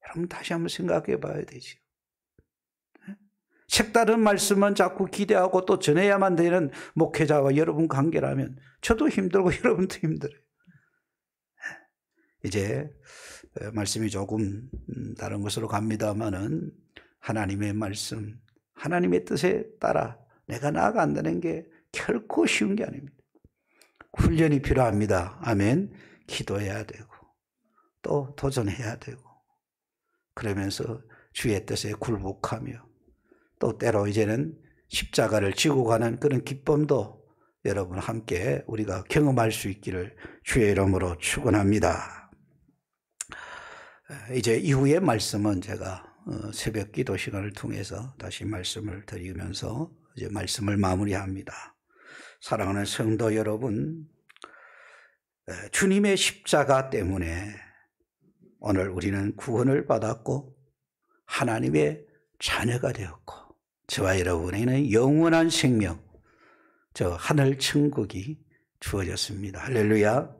여러분 다시 한번 생각해 봐야 되죠. 색다른 말씀만 자꾸 기대하고 또 전해야만 되는 목회자와 여러분 관계라면 저도 힘들고 여러분도 힘들어요. 이제 말씀이 조금 다른 것으로 갑니다마는 하나님의 말씀, 하나님의 뜻에 따라 내가 나아간다는 게 결코 쉬운 게 아닙니다. 훈련이 필요합니다. 아멘. 기도해야 되고 또 도전해야 되고 그러면서 주의 뜻에 굴복하며 또 때로 이제는 십자가를 지고 가는 그런 기쁨도 여러분 함께 우리가 경험할 수 있기를 주의 이름으로 축원합니다. 이제 이후의 말씀은 제가 새벽 기도 시간을 통해서 다시 말씀을 드리면서 이제 말씀을 마무리합니다. 사랑하는 성도 여러분, 주님의 십자가 때문에 오늘 우리는 구원을 받았고 하나님의 자녀가 되었고 저와 여러분에게는 영원한 생명, 저 하늘 천국이 주어졌습니다. 할렐루야.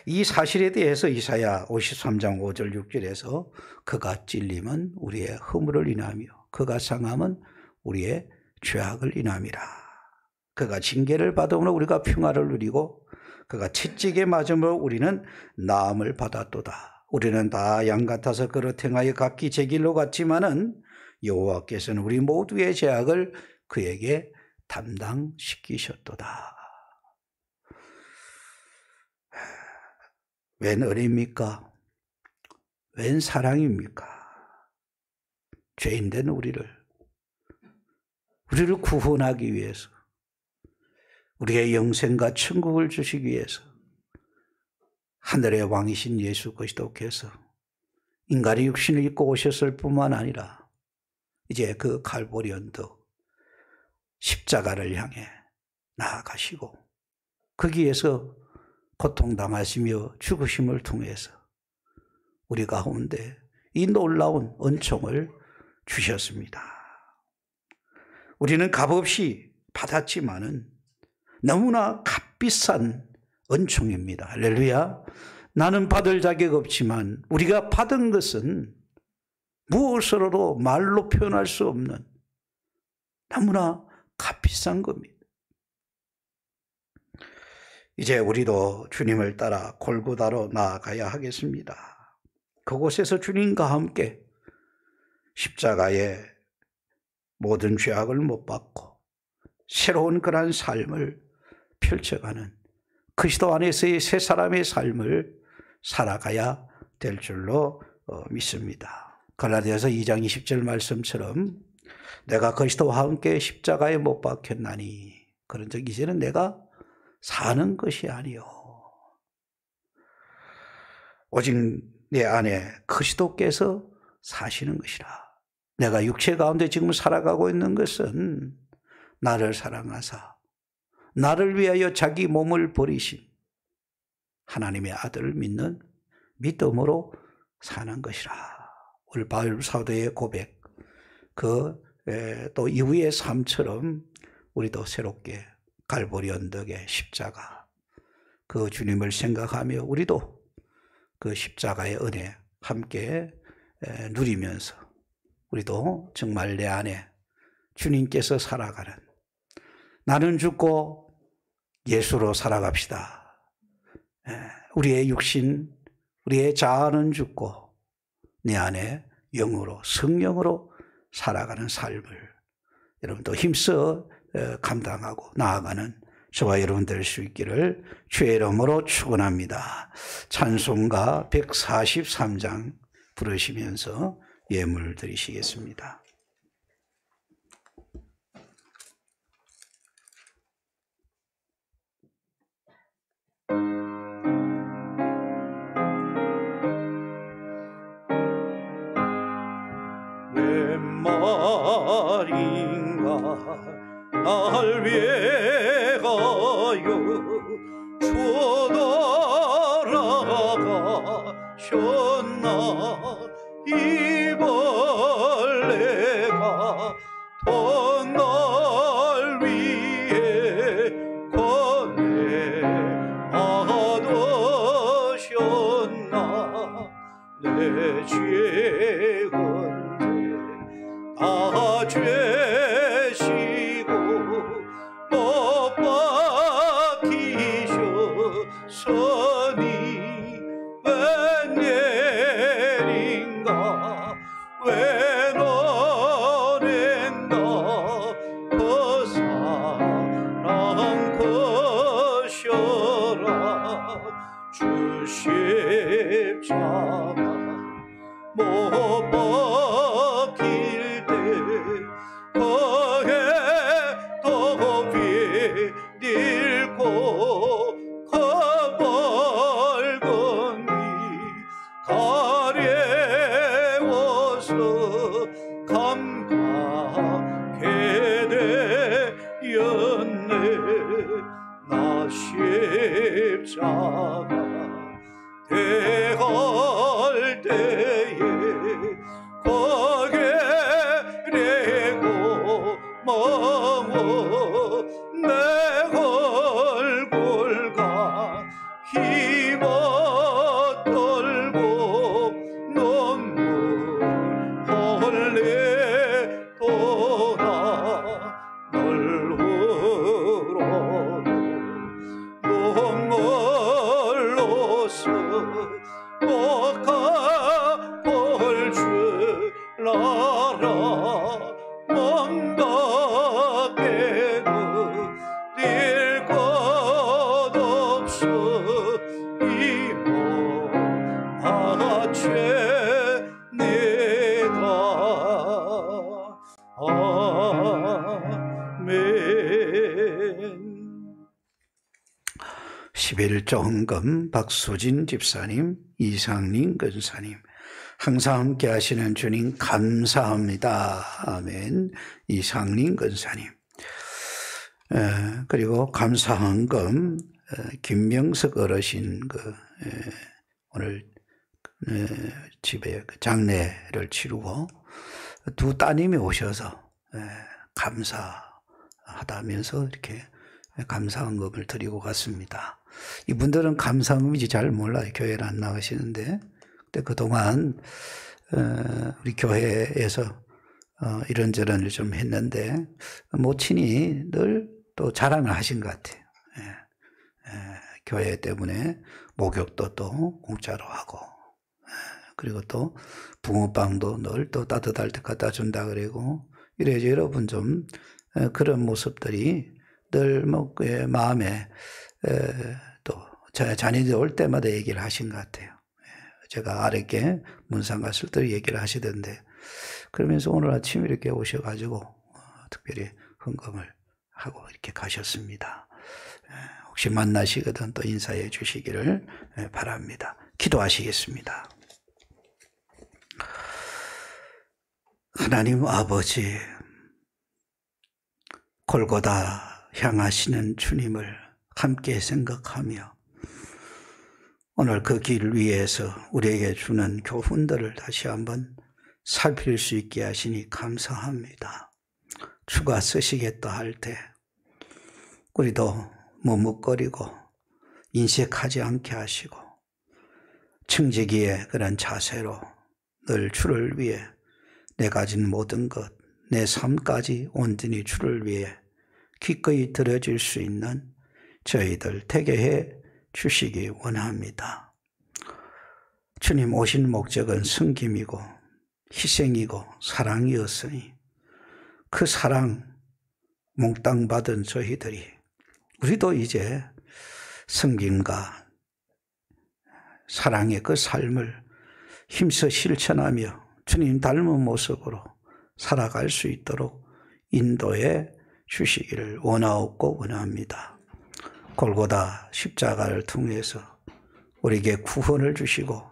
이 사실에 대해서 이사야 53장 5절 6절에서 그가 찔림은 우리의 허물을 인하며 그가 상함은 우리의 죄악을 인함이라. 그가 징계를 받음으로 우리가 평화를 누리고 그가 채찍에 맞음으로 우리는 나음을 받았도다. 우리는 다 양 같아서 그릇 행하여 각기 제 길로 갔지만은 여호와께서는 우리 모두의 죄악을 그에게 담당시키셨도다. 웬 은혜입니까? 웬 사랑입니까? 죄인된 우리를 구원하기 위해서 우리의 영생과 천국을 주시기 위해서 하늘의 왕이신 예수 그리스도께서 인간의 육신을 입고 오셨을 뿐만 아니라 이제 그 갈보리 언덕 십자가를 향해 나아가시고 거기에서 고통당하시며 죽으심을 통해서 우리 가운데 이 놀라운 은총을 주셨습니다. 우리는 값없이 받았지만은 너무나 값비싼 은총입니다. 할렐루야. 나는 받을 자격 없지만 우리가 받은 것은 무엇으로도 말로 표현할 수 없는 너무나 값비싼 겁니다. 이제 우리도 주님을 따라 골고다로 나아가야 하겠습니다. 그곳에서 주님과 함께 십자가의 모든 죄악을 못 받고 새로운 그러한 삶을 펼쳐가는 그리스도 안에서의 새 사람의 삶을 살아가야 될 줄로 믿습니다. 갈라디아서 2장 20절 말씀처럼 내가 그리스도와 함께 십자가에 못 박혔나니 그런 적 이제는 내가 사는 것이 아니요 오직 내 안에 그리스도께서 사시는 것이라. 내가 육체 가운데 지금 살아가고 있는 것은 나를 사랑하사 나를 위하여 자기 몸을 버리신 하나님의 아들을 믿는 믿음으로 사는 것이라. 우리 바울 사도의 고백 또 이후의 삶처럼 우리도 새롭게 갈보리 언덕의 십자가 그 주님을 생각하며 우리도 그 십자가의 은혜 함께 누리면서 우리도 정말 내 안에 주님께서 살아가는 나는 죽고 예수로 살아갑시다. 우리의 육신 우리의 자아는 죽고 내 안에 영으로 성령으로 살아가는 삶을 여러분도 힘써 감당하고 나아가는 저와 여러분 될 수 있기를 주의 이름으로 축원합니다. 찬송가 143장 부르시면서 예물 드리시겠습니다. 웬 말인가 날 위해 가요 쳐돌아가셨나 이 벌레가 더 날 위해 꺼내 받으셨나 내 죄은 다 죄시고 못 박히셨으니 웬일인가 웬 은혜인가 그 사랑 거셔라 주신 가게 되었네. 나 십자가 대할 때에 고개래고 멍어 내 얼굴과 힘어 떨고 눈물 흘리 돌아 널 울어 눈물로서 못 갚을 줄 알아. 뭔가 깨달을 것 없어. 이모 바쳐내다. 아멘. 11조 헌금 박수진 집사님, 이상린 권사님, 항상 함께 하시는 주님 감사합니다. 아멘. 이상린 권사님. 그리고 감사 헌금 김명석 어르신 오늘 집에 장례를 치르고 두 따님이 오셔서 감사하다면서 이렇게 감사 헌금을 드리고 갔습니다. 이분들은 감사 헌금인지 잘 몰라요. 교회를 안 나가시는데. 근데 그동안 우리 교회에서 이런저런을 좀 했는데 모친이 늘 또 자랑을 하신 것 같아요. 교회 때문에 목욕도 또 공짜로 하고, 그리고 또 붕어빵도 늘 또 따뜻할 때 갖다 준다 그러고, 이래서 여러분 좀 그런 모습들이 늘 마음에 또 자녀들 올 때마다 얘기를 하신 것 같아요. 제가 아랫게 문상 갔을 때 얘기를 하시던데, 그러면서 오늘 아침 이렇게 오셔가지고 특별히 헌금을 하고 이렇게 가셨습니다. 혹시 만나시거든 또 인사해 주시기를 바랍니다. 기도하시겠습니다. 하나님 아버지, 골고다 향하시는 주님을 함께 생각하며 오늘 그 길 위에서 우리에게 주는 교훈들을 다시 한번 살필 수 있게 하시니 감사합니다. 추가 쓰시겠다 할 때 우리도 머뭇거리고 인색하지 않게 하시고 청지기의 그런 자세로 늘 주를 위해 내 가진 모든 것, 내 삶까지 온전히 주를 위해 기꺼이 드려질 수 있는 저희들 되게 해 주시기 원합니다. 주님 오신 목적은 섬김이고 희생이고 사랑이었으니 그 사랑 몽땅 받은 저희들이 우리도 이제 섬김과 사랑의 그 삶을 힘써 실천하며 주님 닮은 모습으로 살아갈 수 있도록 인도해 주시기를 원하옵고 원합니다. 골고다 십자가를 통해서 우리에게 구원을 주시고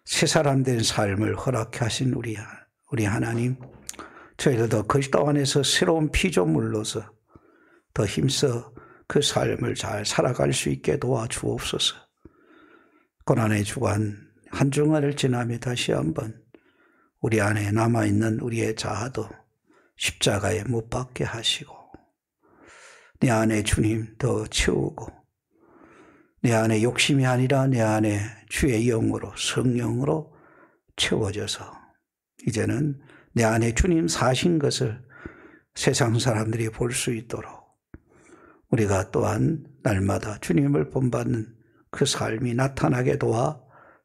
새 사람 된 삶을 허락하신 우리 하나님, 저희들도 그리스도 안에서 새로운 피조물로서 더 힘써 그 삶을 잘 살아갈 수 있게 도와주옵소서. 고난의 주간 한 주간을 지나며 다시 한번 우리 안에 남아있는 우리의 자아도 십자가에 못 박게 하시고 내 안에 주님 더 채우고 내 안에 욕심이 아니라 내 안에 주의 영으로 성령으로 채워져서 이제는 내 안에 주님 사신 것을 세상 사람들이 볼 수 있도록 우리가 또한 날마다 주님을 본받는 그 삶이 나타나게 도와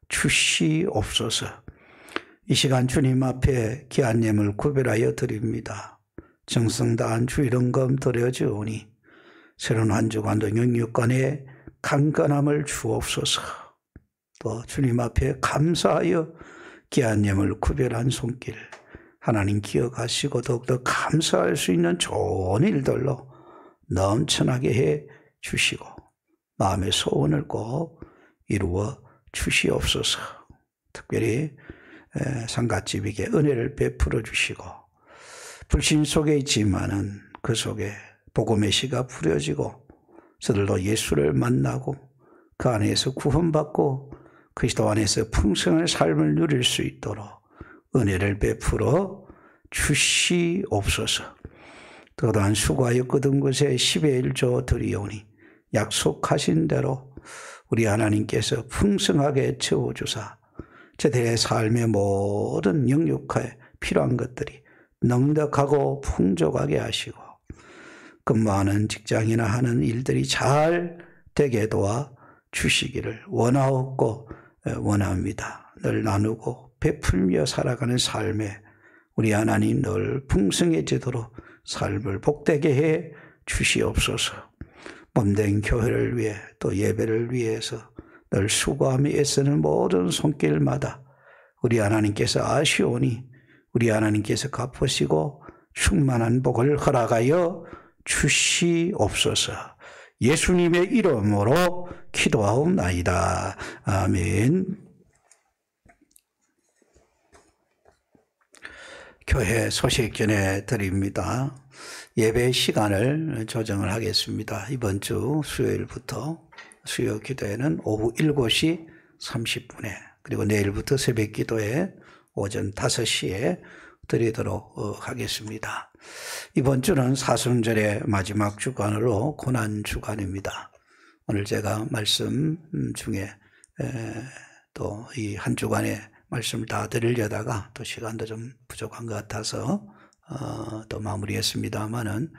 주시옵소서. 이 시간 주님 앞에 귀한 예물 구별하여 드립니다. 정성 다한 주일헌금 드려주오니 새로운 한 주간도 영육간에 강건함을 주옵소서. 또 주님 앞에 감사하여 귀한 예물 구별한 손길 하나님 기억하시고 더욱더 감사할 수 있는 좋은 일들로 넘쳐나게 해 주시고 마음의 소원을 꼭 이루어 주시옵소서. 특별히 상갓집에게 은혜를 베풀어 주시고 불신 속에 있지만은 그 속에 복음의 씨가 뿌려지고 저들도 예수를 만나고 그 안에서 구원받고 그리스도 안에서 풍성한 삶을 누릴 수 있도록 은혜를 베풀어 주시옵소서. 또한 수고하여 거둔 것에 10의 1조 드리오니 약속하신 대로 우리 하나님께서 풍성하게 채워주사 저들의 삶의 모든 영육에 필요한 것들이 넉넉하고 풍족하게 하시고 근무하는 직장이나 하는 일들이 잘 되게 도와 주시기를 원하옵고 원합니다. 늘 나누고 베풀며 살아가는 삶에 우리 하나님 늘 풍성해지도록 삶을 복되게 해 주시옵소서. 몸된 교회를 위해 또 예배를 위해서 늘 수고하며 애쓰는 모든 손길마다 우리 하나님께서 아시오니 우리 하나님께서 갚으시고 충만한 복을 허락하여 주시옵소서. 예수님의 이름으로 기도하옵나이다. 아멘. 교회 소식 전해드립니다. 예배 시간을 조정을 하겠습니다. 이번 주 수요일부터 수요 기도회는 오후 7시 30분에 그리고 내일부터 새벽 기도회 오전 5시에 드리도록 하겠습니다. 이번 주는 사순절의 마지막 주간으로 고난주간입니다. 오늘 제가 말씀 중에 또 이 한 주간에 말씀을 다 드리려다가 또 시간도 좀 부족한 것 같아서 또 마무리했습니다만은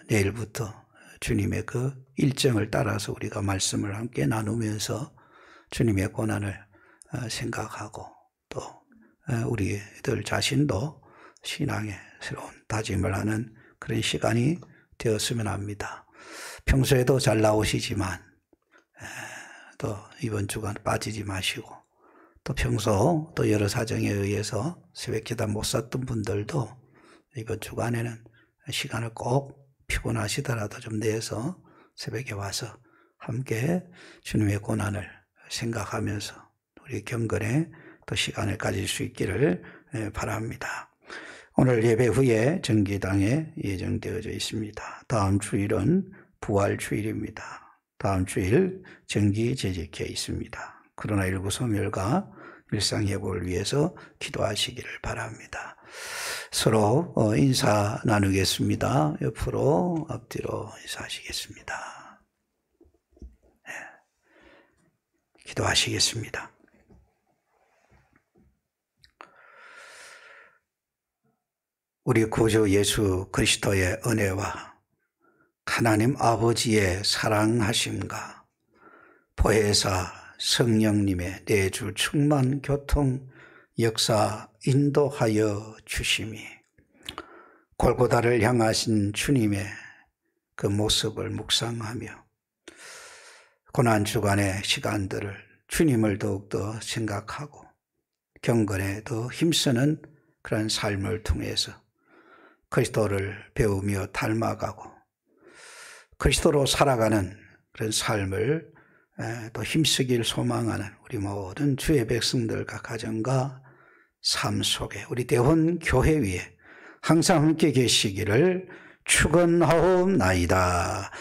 내일부터 주님의 그 일정을 따라서 우리가 말씀을 함께 나누면서 주님의 고난을 생각하고 또 우리들 자신도 신앙의 새로운 다짐을 하는 그런 시간이 되었으면 합니다. 평소에도 잘 나오시지만 또 이번 주간 빠지지 마시고 또 평소 또 여러 사정에 의해서 새벽기도 못 샀던 분들도 이번 주간에는 시간을 꼭 피곤하시더라도 좀 내서 새벽에 와서 함께 주님의 고난을 생각하면서 우리 경건에 또 시간을 가질 수 있기를 바랍니다. 오늘 예배 후에 정기당에 예정되어져 있습니다. 다음 주일은 부활주일입니다. 다음 주일 정기 재직해 있습니다. 코로나19 소멸과 일상회복을 위해서 기도하시기를 바랍니다. 서로 인사 나누겠습니다. 옆으로 앞뒤로 인사하시겠습니다. 네. 기도하시겠습니다. 우리 구주 예수 그리스도의 은혜와 하나님 아버지의 사랑하심과 보혜사 성령님의 내주 충만 교통 역사 인도하여 주심이 골고다를 향하신 주님의 그 모습을 묵상하며 고난주간의 시간들을 주님을 더욱더 생각하고 경건에 더 힘쓰는 그런 삶을 통해서 그리스도를 배우며 닮아가고 그리스도로 살아가는 그런 삶을 또 힘쓰길 소망하는 우리 모든 주의 백성들과 가정과 삶 속에 우리 대원 교회 위에 항상 함께 계시기를 축원하옵나이다.